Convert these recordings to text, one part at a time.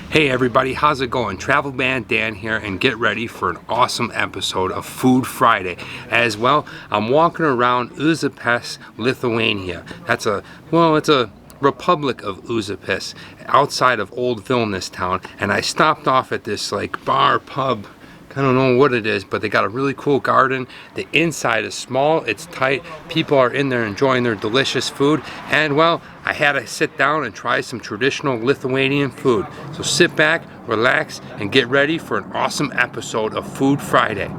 Hey everybody, how's it going? Travel Man Dan here, and get ready for an awesome episode of Food Friday. As well, I'm walking around Uzupis, Lithuania. It's a Republic of Uzupis, outside of Old Vilinus town, and I stopped off at this like bar, pub, I don't know what it is, but they got a really cool garden. The inside is small, it's tight, people are in there enjoying their delicious food, and well, I had to sit down and try some traditional Lithuanian food. So sit back, relax, and get ready for an awesome episode of Food Friday.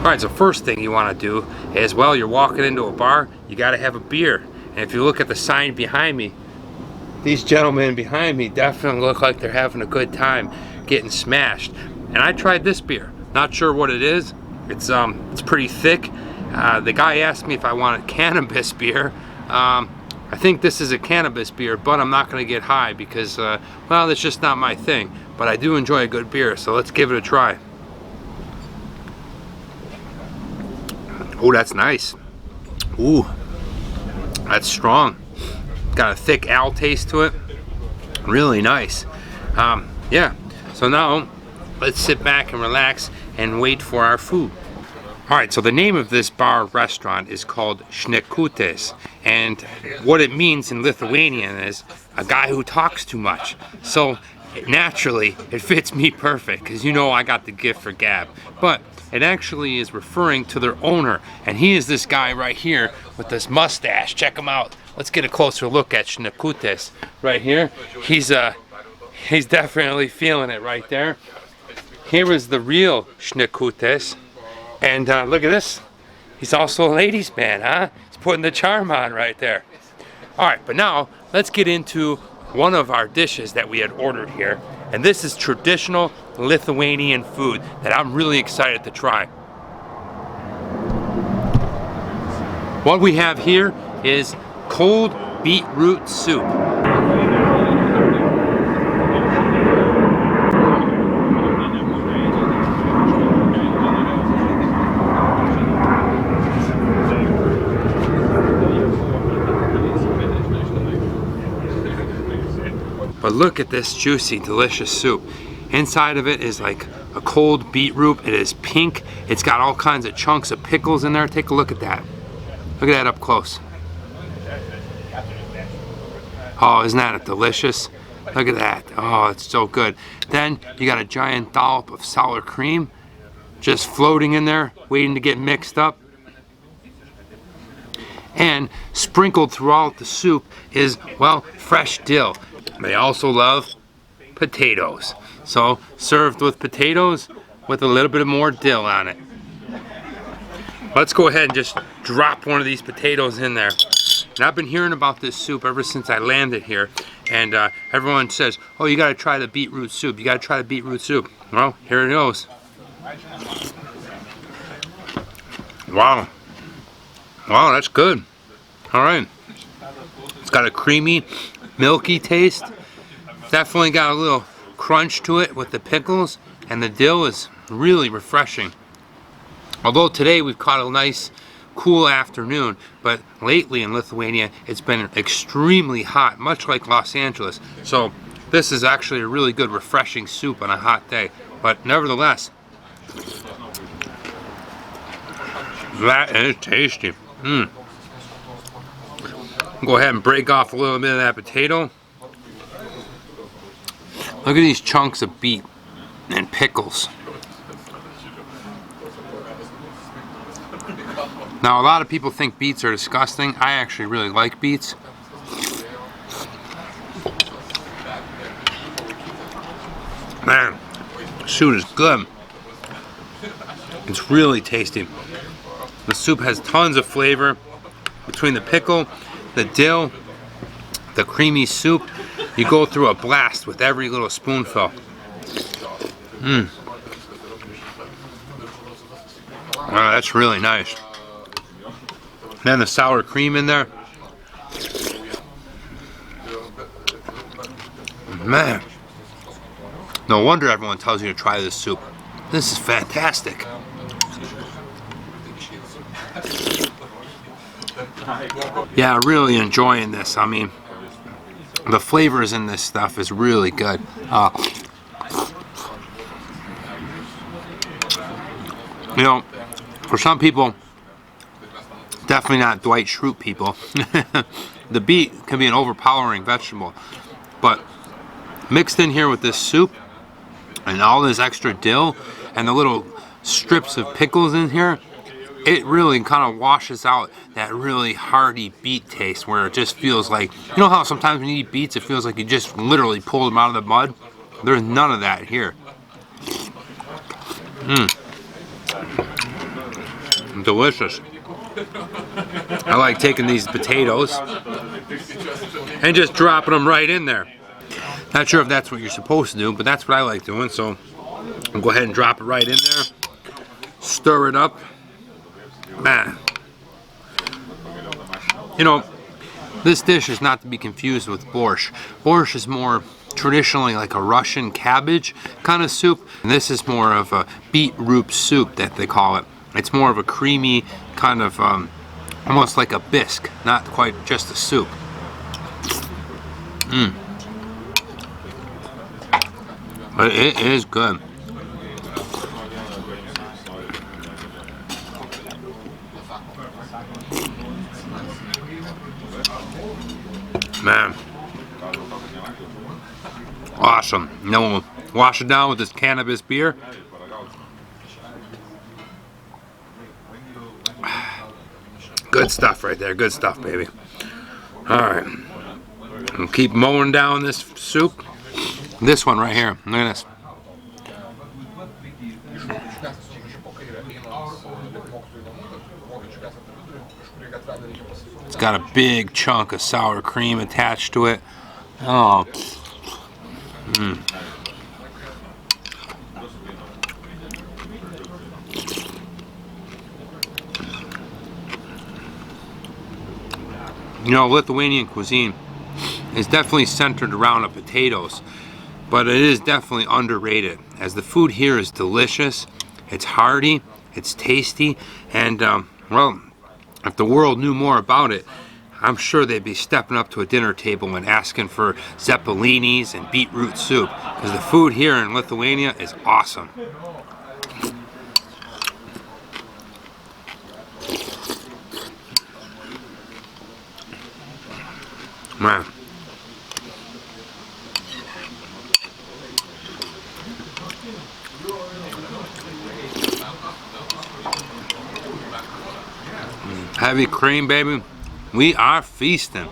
Alright, so first thing you want to do is, well, you're walking into a bar, you got to have a beer. And if you look at the sign behind me, these gentlemen behind me definitely look like they're having a good time getting smashed. And I tried this beer. Not sure what it is. It's pretty thick. The guy asked me if I wanted cannabis beer. I think this is a cannabis beer, but I'm not going to get high because, well, that's just not my thing. But I do enjoy a good beer, so let's give it a try. Oh, that's nice. Ooh, that's strong. Got a thick ale taste to it. Really nice. Yeah, so now let's sit back and relax and wait for our food. All right, so the name of this bar restaurant is called Snekutis, and what it means in Lithuanian is a guy who talks too much. So naturally, it fits me perfect because you know I got the gift for gab. But it actually is referring to their owner, and he is this guy right here with this mustache. Check him out. Let's get a closer look at Snekutis right here. He's definitely feeling it right there. Here is the real Snekutis, and look at this. He's also a ladies' man, huh? He's putting the charm on right there. All right, but now let's get into one of our dishes that we had ordered here, and this is traditional Lithuanian food that I'm really excited to try. What we have here is cold beetroot soup. But look at this juicy, delicious soup. Inside of it is like a cold beetroot. It is pink. It's got all kinds of chunks of pickles in there. Take a look at that. Look at that up close. Oh, isn't that delicious? Look at that. Oh, it's so good. Then you got a giant dollop of sour cream just floating in there, waiting to get mixed up. And sprinkled throughout the soup is, well, fresh dill. They also love potatoes. So served with potatoes with a little bit more dill on it. Let's go ahead and just drop one of these potatoes in there. And I've been hearing about this soup ever since I landed here. And everyone says, oh, you gotta try the beetroot soup. You gotta try the beetroot soup. Well, here it goes. Wow. Wow, that's good. All right. It's got a creamy, milky taste. Definitely got a little crunch to it with the pickles, and the dill is really refreshing. Although today we've caught a nice cool afternoon, but lately in Lithuania it's been extremely hot, much like Los Angeles. So this is actually a really good refreshing soup on a hot day. But nevertheless, that is tasty. Go ahead and break off a little bit of that potato. Look at these chunks of beet and pickles. Now, a lot of people think beets are disgusting. I actually really like beets. Man, the soup is good. It's really tasty. The soup has tons of flavor between the pickle, the dill, the creamy soup. You go through a blast with every little spoonful. Oh, that's really nice. Then the sour cream in there. Man, no wonder everyone tells you to try this soup. This is fantastic. Yeah, really enjoying this. I mean, the flavors in this stuff is really good. You know, for some people, definitely not Dwight Schrute people, the beet can be an overpowering vegetable, but mixed in here with this soup and all this extra dill and the little strips of pickles in here, it really kind of washes out that really hearty beet taste where it just feels like, you know how sometimes when you eat beets it feels like you just literally pulled them out of the mud? There's none of that here. Delicious. I like taking these potatoes and just dropping them right in there. Not sure if that's what you're supposed to do, but that's what I like doing, so I'll go ahead and drop it right in there. Stir it up. Man. You know, this dish is not to be confused with borscht. Borscht is more traditionally like a Russian cabbage kind of soup. And this is more of a beetroot soup that they call it. It's more of a creamy kind of, almost like a bisque, not quite just a soup. But it is good. Man. Awesome. Now we'll wash it down with this cannabis beer. Good stuff right there. Good stuff, baby. Alright. We'll keep mowing down this soup. This one right here. Look at this. It's got a big chunk of sour cream attached to it. Oh. You know, Lithuanian cuisine is definitely centered around the potatoes, but it is definitely underrated, as the food here is delicious, it's hearty, it's tasty, and well, if the world knew more about it, I'm sure they'd be stepping up to a dinner table and asking for zeppelinis and beetroot soup, because the food here in Lithuania is awesome. Man. Heavy cream, baby. We are feasting.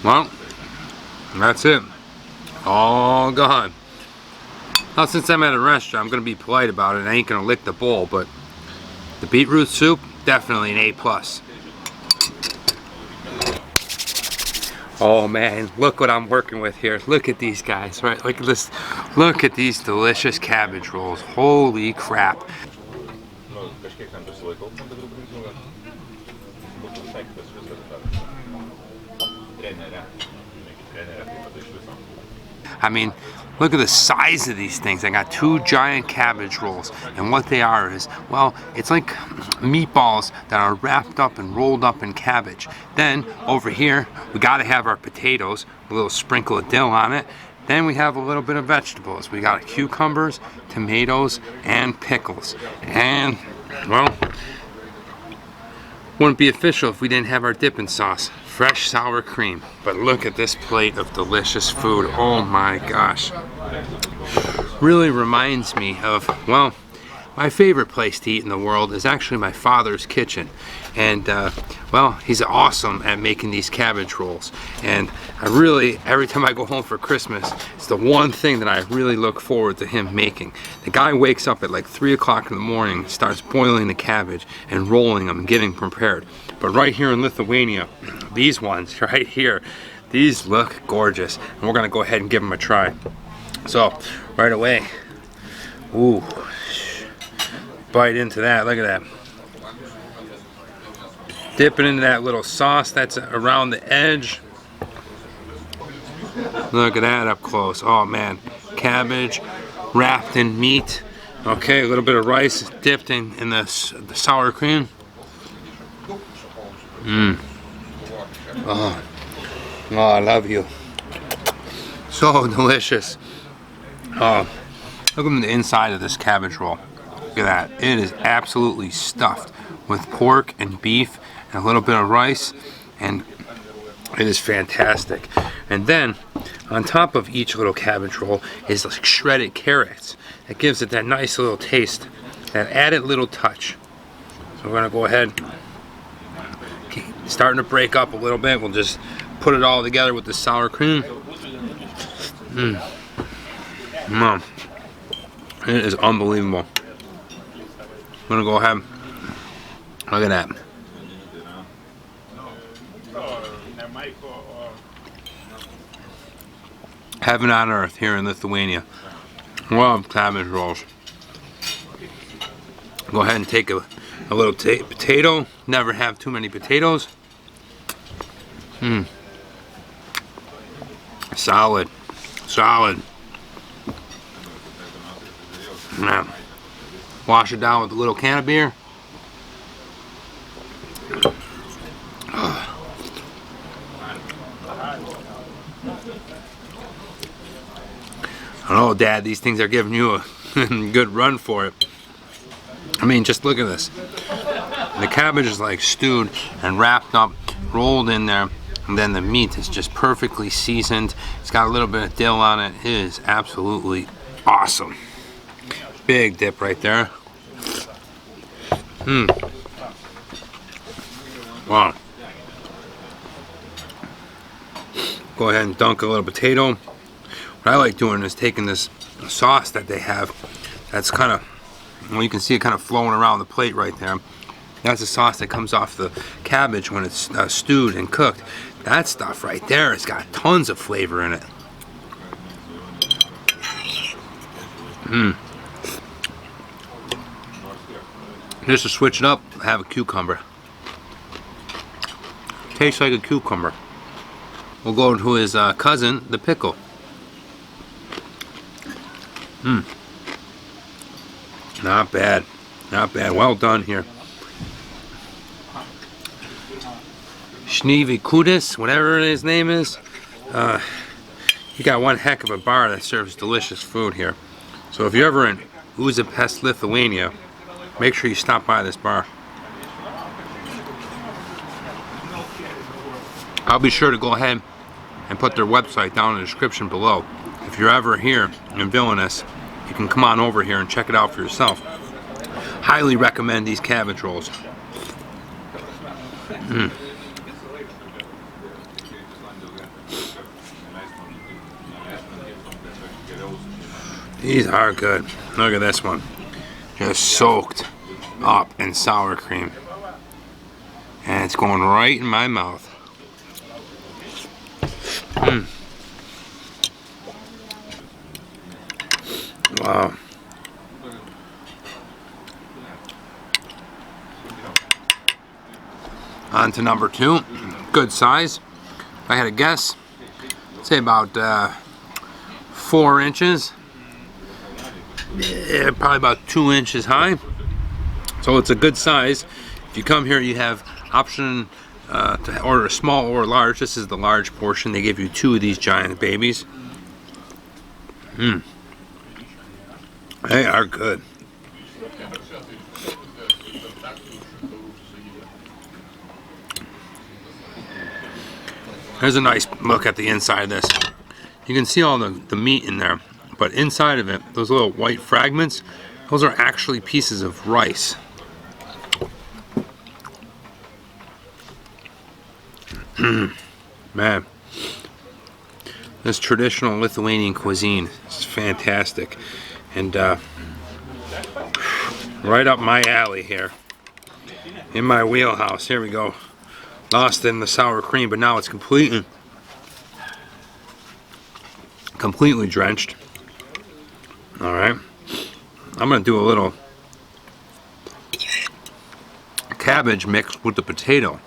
Well, that's it. All gone. Now, since I'm at a restaurant, I'm gonna be polite about it. I ain't gonna lick the bowl, but the beetroot soup, definitely an A+. Oh man, look what I'm working with here. Look at these guys, right? Look at this. Look at these delicious cabbage rolls. Holy crap. I mean, look at the size of these things. I got 2 giant cabbage rolls, and what they are is, well, it's like meatballs that are wrapped up and rolled up in cabbage. Then over here, we got to have our potatoes, a little sprinkle of dill on it. Then we have a little bit of vegetables. We got cucumbers, tomatoes, and pickles. And, well, wouldn't be official if we didn't have our dipping sauce. Fresh sour cream. But look at this plate of delicious food. Oh my gosh. Really reminds me of, well, my favorite place to eat in the world is actually my father's kitchen. And, well, he's awesome at making these cabbage rolls. And I really, every time I go home for Christmas, it's the one thing that I really look forward to him making. The guy wakes up at like 3 o'clock in the morning, starts boiling the cabbage and rolling them and getting prepared. But right here in Lithuania, these ones right here, these look gorgeous. And we're gonna go ahead and give them a try. So, right away, ooh, bite into that, look at that. Dip it into that little sauce that's around the edge. Look at that up close. Oh man, cabbage wrapped in meat. Okay, a little bit of rice dipped in the sour cream. Oh, I love you. So delicious. Oh, look at the inside of this cabbage roll. Look at that. It is absolutely stuffed with pork and beef and a little bit of rice, and it is fantastic. And then on top of each little cabbage roll is like shredded carrots. It gives it that nice little taste, that added little touch. So we're gonna go ahead, starting to break up a little bit. We'll just put it all together with the sour cream. It is unbelievable. I'm gonna go ahead. Look at that. Heaven on earth here in Lithuania. Love cabbage rolls. Go ahead and take a little potato. Never have too many potatoes. Solid. Solid. Now, wash it down with a little can of beer. I know, Dad, these things are giving you a good run for it. I mean, just look at this. The cabbage is like stewed and wrapped up, rolled in there, and then the meat is just perfectly seasoned. It's got a little bit of dill on it. It is absolutely awesome. Big dip right there. Wow. Go ahead and dunk a little potato. What I like doing is taking this sauce that they have, that's kind of, well, you can see it kind of flowing around the plate right there. That's the sauce that comes off the cabbage when it's stewed and cooked. That stuff right there has got tons of flavor in it. Just to switch it up, have a cucumber. Tastes like a cucumber. We'll go to his cousin, the pickle. Not bad. Not bad. Well done here. Snekutis, whatever his name is. You got one heck of a bar that serves delicious food here. So if you're ever in Uzupis, Lithuania, make sure you stop by this bar. I'll be sure to go ahead and put their website down in the description below. If you're ever here in Vilinus, you can come on over here and check it out for yourself. Highly recommend these cabbage rolls. These are good. Look at this one. Just soaked up in sour cream. And it's going right in my mouth. Wow. On to number two. Good size. If I had a guess, say about 4 inches. Yeah, probably about 2 inches high. So it's a good size. If you come here, you have option to order a small or large. This is the large portion. They give you 2 of these giant babies. They are good. Here's a nice look at the inside of this. You can see all the meat in there, but inside of it, those little white fragments, those are actually pieces of rice. Man, this traditional Lithuanian cuisine is fantastic, and right up my alley here, in my wheelhouse. Here we go. Lost in the sour cream, but now it's completely drenched. All right, I'm gonna do a little cabbage mixed with the potato.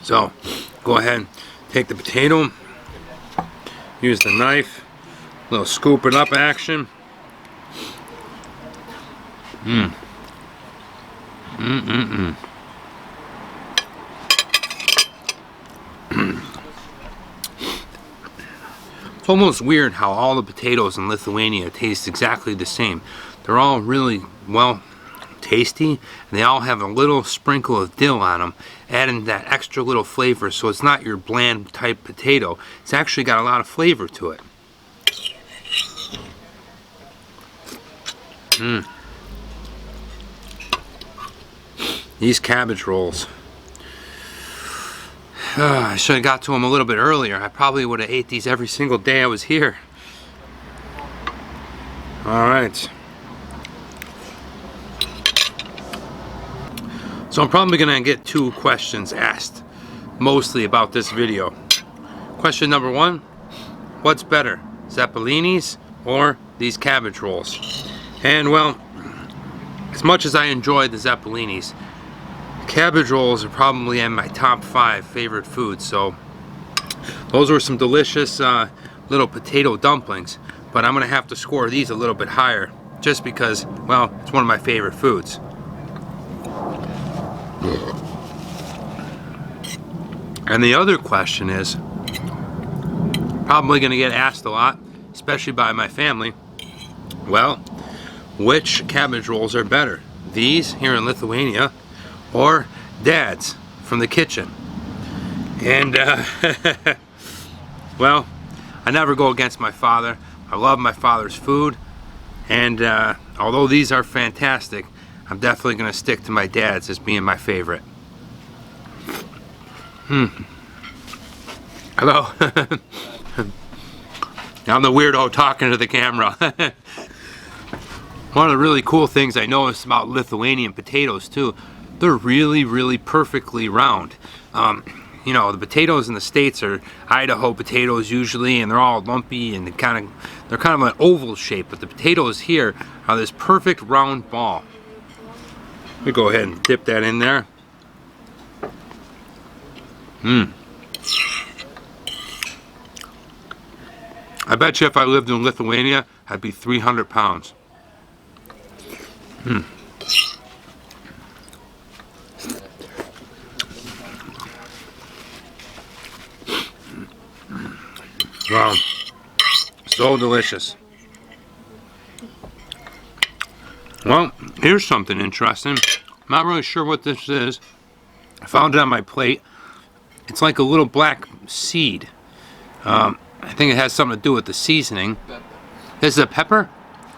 So, go ahead, take the potato, use the knife, a little scoop it up action. It's almost weird how all the potatoes in Lithuania taste exactly the same. They're all really, well, tasty, and they all have a little sprinkle of dill on them, adding that extra little flavor, so it's not your bland type potato. It's actually got a lot of flavor to it. These cabbage rolls. I should have got to them a little bit earlier. I probably would have ate these every single day I was here. Alright. So I'm probably going to get 2 questions asked, mostly about this video. Question number 1, what's better, Zeppelinis or these cabbage rolls? And well, as much as I enjoy the Zeppelinis, cabbage rolls are probably in my top 5 favorite foods. So those were some delicious little potato dumplings, but I'm gonna have to score these a little bit higher just because, well, it's one of my favorite foods. And the other question is probably gonna get asked a lot, especially by my family. Well, which cabbage rolls are better? These here in Lithuania or Dad's from the kitchen? And well, I never go against my father. I love my father's food, and although these are fantastic, I'm definitely going to stick to my dad's as being my favorite. Hello. I'm the weirdo talking to the camera. One of the really cool things I noticed about Lithuanian potatoes too, they're really perfectly round. You know, the potatoes in the States are Idaho potatoes usually, and they're all lumpy and they're kind of an oval shape, but the potatoes here are this perfect round ball. Let me go ahead and dip that in there. I bet you if I lived in Lithuania, I'd be 300 pounds. Wow, so delicious. Well, here's something interesting. I'm not really sure what this is. I found it on my plate. It's like a little black seed. I think it has something to do with the seasoning. Pepper. This is a pepper?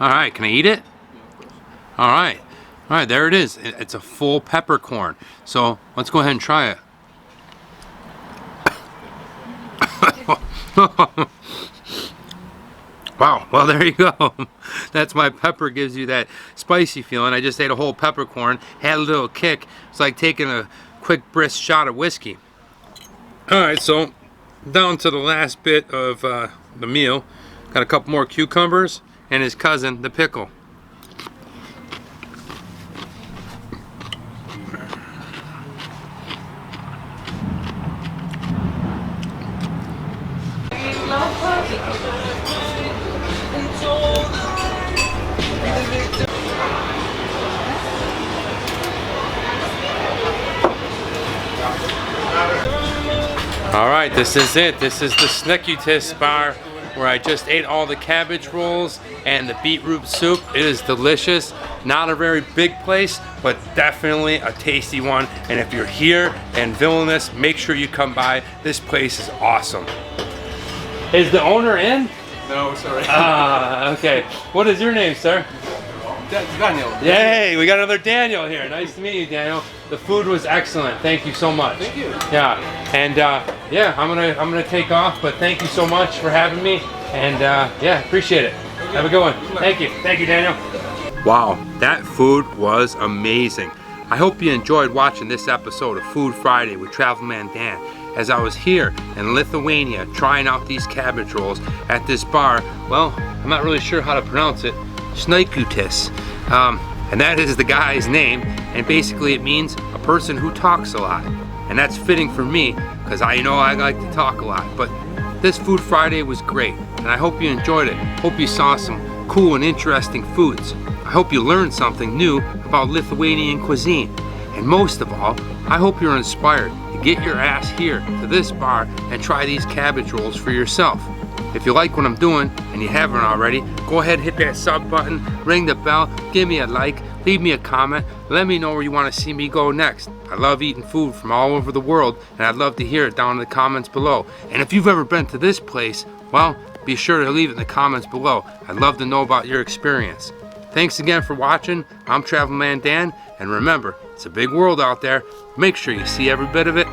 Alright, can I eat it? Alright. Alright, there it is. It's a full peppercorn. So, let's go ahead and try it. Wow, well there you go. That's why pepper gives you that spicy feeling. I just ate a whole peppercorn, had a little kick. It's like taking a quick brisk shot of whiskey. Alright, so down to the last bit of the meal. Got a couple more cucumbers and his cousin, the pickle. Alright, this is it. This is the Snekutis bar where I just ate all the cabbage rolls and the beetroot soup. It is delicious. Not a very big place, but definitely a tasty one. And if you're here in Vilinus, make sure you come by. This place is awesome. Is the owner in? No, sorry. Okay. What is your name, sir? Daniel. Yay, we got another Daniel here. Nice to meet you, Daniel. The food was excellent. Thank you so much. Thank you. Yeah, and yeah, I'm gonna take off, but thank you so much for having me, and yeah, appreciate it. Okay. Have a good one. Thank you, Daniel. Wow, that food was amazing. I hope you enjoyed watching this episode of Food Friday with Travelman Dan. As I was here in Lithuania trying out these cabbage rolls at this bar. Well, I'm not really sure how to pronounce it. Snekutis. And that is the guy's name, and basically it means a person who talks a lot. And that's fitting for me, because I know I like to talk a lot. But this Food Friday was great, and I hope you enjoyed it. Hope you saw some cool and interesting foods. I hope you learned something new about Lithuanian cuisine. And most of all, I hope you're inspired to get your ass here to this bar and try these cabbage rolls for yourself. If you like what I'm doing and you haven't already, go ahead and hit that sub button, ring the bell, give me a like, leave me a comment, let me know where you want to see me go next. I love eating food from all over the world, and I'd love to hear it down in the comments below. And if you've ever been to this place, well, be sure to leave it in the comments below. I'd love to know about your experience. Thanks again for watching. I'm Travel Man Dan, and remember, it's a big world out there. Make sure you see every bit of it